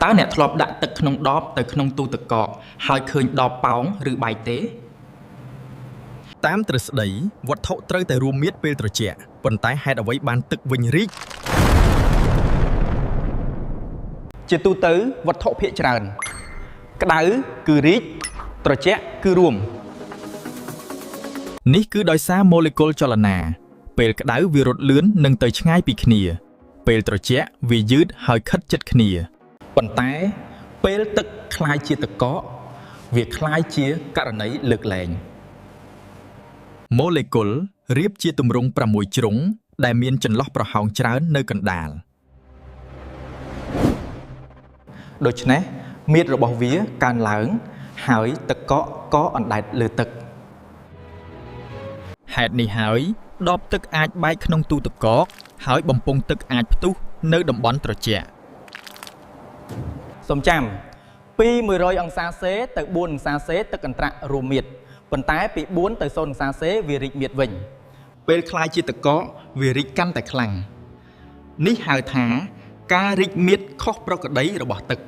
តើអ្នកធ្លាប់ដាក់ទឹកក្នុងដបទៅក្នុងទូទឹកកកហើយឃើញដបប៉ោងឬបែកទេតាមទ្រឹស្ដីវត្ថុត្រូវតែរួមមាត្រពេលត្រជាក់ប៉ុន្តែហេតុអ្វីបានទឹកវិញរីកជាទូទៅវត្ថុភាគច្រើនក្តៅគឺរីកត្រជាក់គឺរួមនេះគឺដោយសារម៉ូលេគុលចលនាពេលក្តៅវារត់លឿននិងទៅឆ្ងាយពីគ្នាពេលត្រជាក់វាយឺតហើយខិតជិតគ្នាប៉ុន្តែពេលទឹកคล้ายជាទឹកកកវាคล้ายជាករណីលើកលែងម៉ូលេគុលរៀបជាទម្រង់6ជ្រុងដែលមានចន្លោះប្រហោងច្រើននៅកណ្ដាលដូច្នេះមាត្ររបស់វាកើនឡើងហើយទឹកកកក៏អណ្ដែតលើទឹកហេតុនេះហើយដបទឹកអាចបែកក្នុងទូទឹកកកហើយបំពង់ទឹកអាចផ្ទុះនៅតំបន់ត្រជាក់សូមចាំពី100អង្សាសេទៅ4អង្សាសេទឹកកន្ត្រាក់រួមមាត្រប៉ុន្តែពី4ទៅ0អង្សាសេវារីកមាត្រវិញពេលคล้ายជាទឹកកកវារីកកាន់តែខ្លាំងនេះហៅថាការរីកមាត្រខុសប្រក្រតីរបស់ទឹក